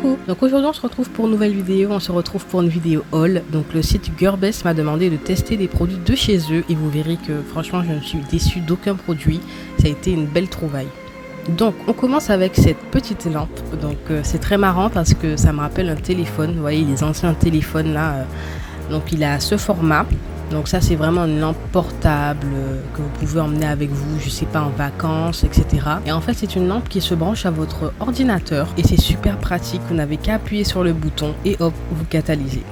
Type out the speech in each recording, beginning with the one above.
Coucou. Donc aujourd'hui on se retrouve pour une nouvelle vidéo, on se retrouve pour une vidéo haul. Donc le site Gearbest m'a demandé de tester des produits de chez eux et vous verrez que franchement je ne suis déçue d'aucun produit. Ça a été une belle trouvaille. Donc on commence avec cette petite lampe. Donc c'est très marrant parce que ça me rappelle un téléphone. Vous voyez les anciens téléphones là. Donc il a ce format. Donc ça c'est vraiment une lampe portable que vous pouvez emmener avec vous, je sais pas, en vacances, etc. Et en fait c'est une lampe qui se branche à votre ordinateur et c'est super pratique, vous n'avez qu'à appuyer sur le bouton et hop, vous catalysez.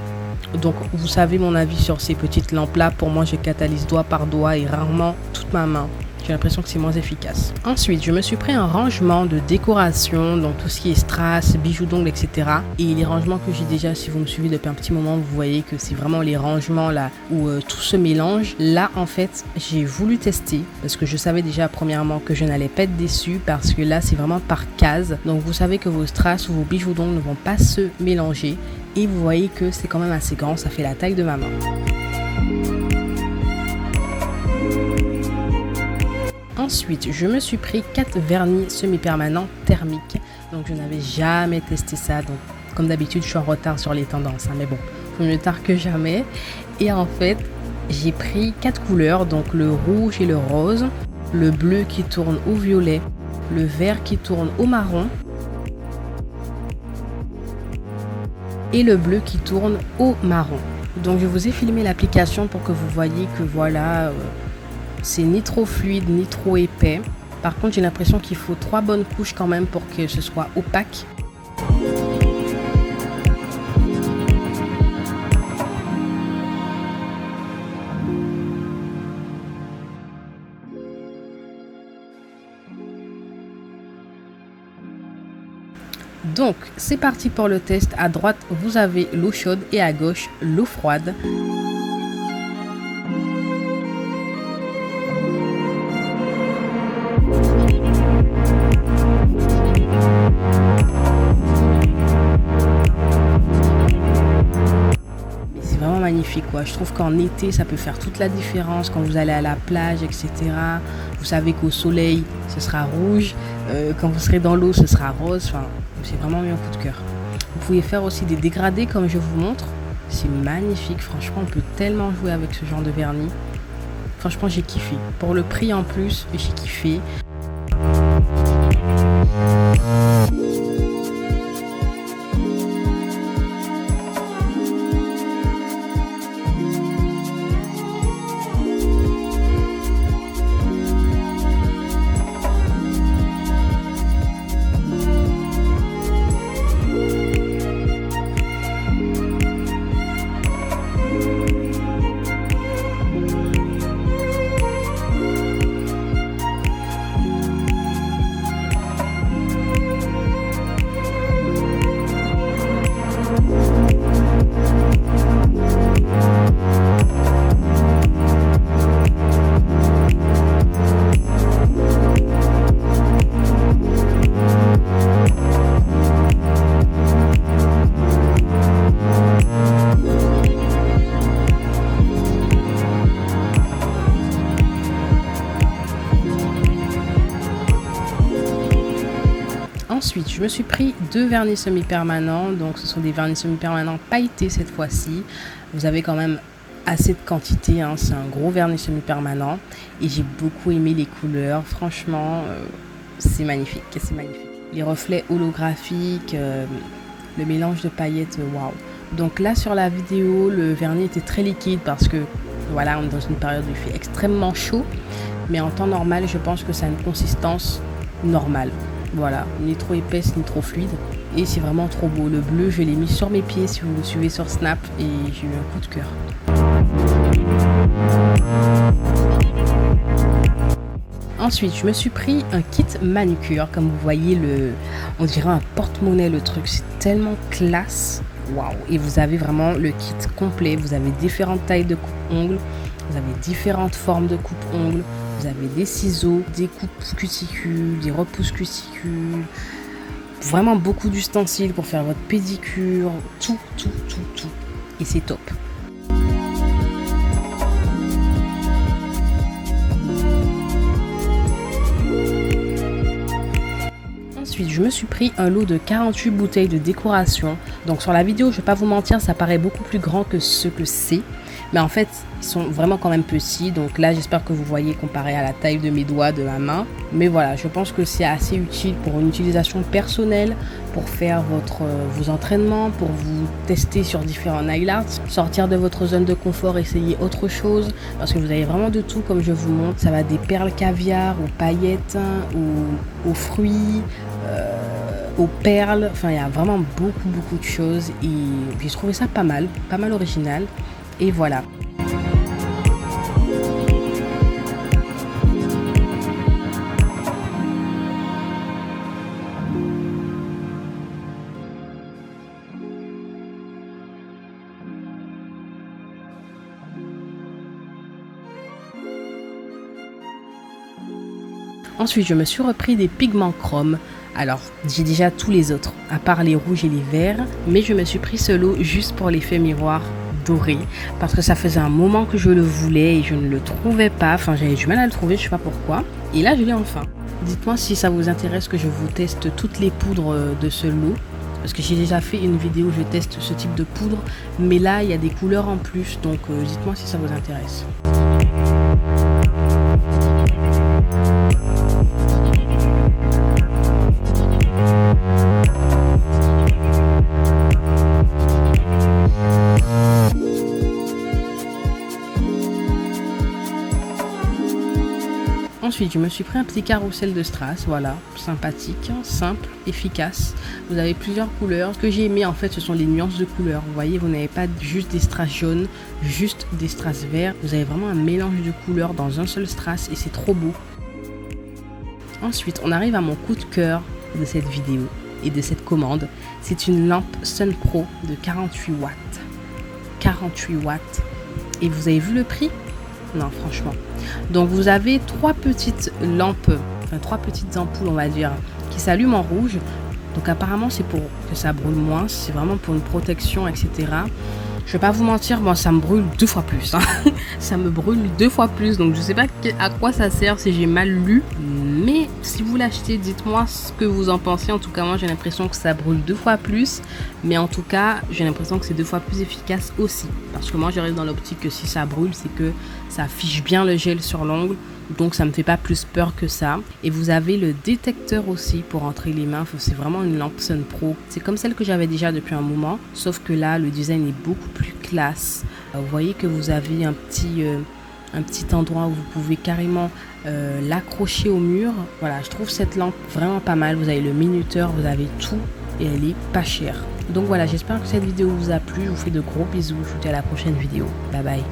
Donc vous savez mon avis sur ces petites lampes là, pour moi je catalyse doigt par doigt et rarement toute ma main. J'ai l'impression que c'est moins efficace. Ensuite, je me suis pris un rangement de décoration, donc tout ce qui est strass, bijoux d'ongles, etc. Et les rangements que j'ai déjà, si vous me suivez depuis un petit moment, vous voyez que c'est vraiment les rangements là où tout se mélange. Là, en fait, j'ai voulu tester parce que je savais déjà premièrement que je n'allais pas être déçue parce que là, c'est vraiment par case. Donc, vous savez que vos strass ou vos bijoux d'ongles ne vont pas se mélanger. Et vous voyez que c'est quand même assez grand, ça fait la taille de ma main. Ensuite, je me suis pris 4 vernis semi-permanents thermiques. Donc, je n'avais jamais testé ça. Donc, comme d'habitude, je suis en retard sur les tendances. Mais bon, faut mieux tard que jamais. Et en fait, j'ai pris 4 couleurs. Donc, le rouge et le rose. Le bleu qui tourne au violet. Le vert qui tourne au marron. Et le bleu qui tourne au marron. Donc, je vous ai filmé l'application pour que vous voyez que voilà... c'est ni trop fluide ni trop épais. Par contre, j'ai l'impression qu'il faut 3 bonnes couches quand même pour que ce soit opaque. Donc, c'est parti pour le test. À droite, vous avez l'eau chaude et à gauche, l'eau froide. Magnifique quoi. Je trouve qu'en été ça peut faire toute la différence quand vous allez à la plage, etc. Vous savez qu'au soleil ce sera rouge, quand vous serez dans l'eau ce sera rose. Enfin, c'est vraiment un coup de cœur. Vous pouvez faire aussi des dégradés comme je vous montre. C'est magnifique, franchement on peut tellement jouer avec ce genre de vernis. Franchement j'ai kiffé. Pour le prix en plus j'ai kiffé. Ensuite, je me suis pris 2 vernis semi-permanents. Donc, ce sont des vernis semi-permanents pailletés cette fois-ci. Vous avez quand même assez de quantité. Hein. C'est un gros vernis semi-permanent. Et j'ai beaucoup aimé les couleurs. Franchement, c'est magnifique. C'est magnifique. Les reflets holographiques, le mélange de paillettes, waouh. Donc là, sur la vidéo, le vernis était très liquide parce que, voilà, on est dans une période où il fait extrêmement chaud. Mais en temps normal, je pense que ça a une consistance normale. Voilà, ni trop épaisse ni trop fluide. Et c'est vraiment trop beau. Le bleu, je l'ai mis sur mes pieds si vous me suivez sur Snap. Et j'ai eu un coup de cœur. Ensuite, je me suis pris un kit manucure. Comme vous voyez, on dirait un porte-monnaie le truc. C'est tellement classe. Waouh! Et vous avez vraiment le kit complet. Vous avez différentes tailles de coupe-ongles. Vous avez différentes formes de coupe-ongles. Vous avez des ciseaux, des coupes cuticules, des repousses cuticules, vraiment beaucoup d'ustensiles pour faire votre pédicure, tout. Et c'est top. Ensuite, je me suis pris un lot de 48 bouteilles de décoration. Donc sur la vidéo, je vais pas vous mentir, ça paraît beaucoup plus grand que ce que c'est. Mais en fait, ils sont vraiment quand même petits. Donc là, j'espère que vous voyez comparé à la taille de mes doigts de ma main. Mais voilà, je pense que c'est assez utile pour une utilisation personnelle, pour faire vos entraînements, pour vous tester sur différents nail art, sortir de votre zone de confort, essayer autre chose. Parce que vous avez vraiment de tout, comme je vous montre. Ça va des perles caviar, aux paillettes, aux fruits, aux perles. Enfin, il y a vraiment beaucoup de choses. Et j'ai trouvé ça pas mal original. Et voilà. Ensuite, je me suis repris des pigments chrome. Alors, j'ai déjà tous les autres, à part les rouges et les verts. Mais je me suis pris ce lot juste pour l'effet miroir doré. Parce que ça faisait un moment que je le voulais et je ne le trouvais pas. Enfin, j'avais du mal à le trouver, je sais pas pourquoi. Et là, je l'ai enfin. Dites-moi si ça vous intéresse que je vous teste toutes les poudres de ce lot. Parce que j'ai déjà fait une vidéo où je teste ce type de poudre. Mais là, il y a des couleurs en plus. Donc, dites-moi si ça vous intéresse. Ensuite, je me suis pris un petit carrousel de strass, voilà, sympathique, simple, efficace. Vous avez plusieurs couleurs. Ce que j'ai aimé, en fait, ce sont les nuances de couleurs. Vous voyez, vous n'avez pas juste des strass jaunes, juste des strass verts. Vous avez vraiment un mélange de couleurs dans un seul strass et c'est trop beau. Ensuite, on arrive à mon coup de cœur de cette vidéo et de cette commande. C'est une lampe Sun Pro de 48 watts. 48 watts. Et vous avez vu le prix ? Non, franchement. Donc vous avez trois petites lampes, enfin 3 petites ampoules on va dire, qui s'allument en rouge. Donc apparemment c'est pour que ça brûle moins, c'est vraiment pour une protection, etc. Je vais pas vous mentir, moi ça me brûle 2 fois plus. Hein. Ça me brûle 2 fois plus, donc je sais pas à quoi ça sert si j'ai mal lu. Mais si vous l'achetez, dites-moi ce que vous en pensez. En tout cas, moi j'ai l'impression que ça brûle 2 fois plus. Mais en tout cas, j'ai l'impression que c'est 2 fois plus efficace aussi. Parce que moi j'arrive dans l'optique que si ça brûle, c'est que ça affiche bien le gel sur l'ongle. Donc ça me fait pas plus peur que ça. Et vous avez le détecteur aussi pour entrer les mains. C'est vraiment une lampe Sun Pro. C'est comme celle que j'avais déjà depuis un moment. Sauf que là, le design est beaucoup plus classe. Vous voyez que vous avez un petit endroit où vous pouvez carrément l'accrocher au mur. Voilà, je trouve cette lampe vraiment pas mal. Vous avez le minuteur, vous avez tout et elle est pas chère. Donc voilà, j'espère que cette vidéo vous a plu. Je vous fais de gros bisous. Je vous dis à la prochaine vidéo. Bye bye.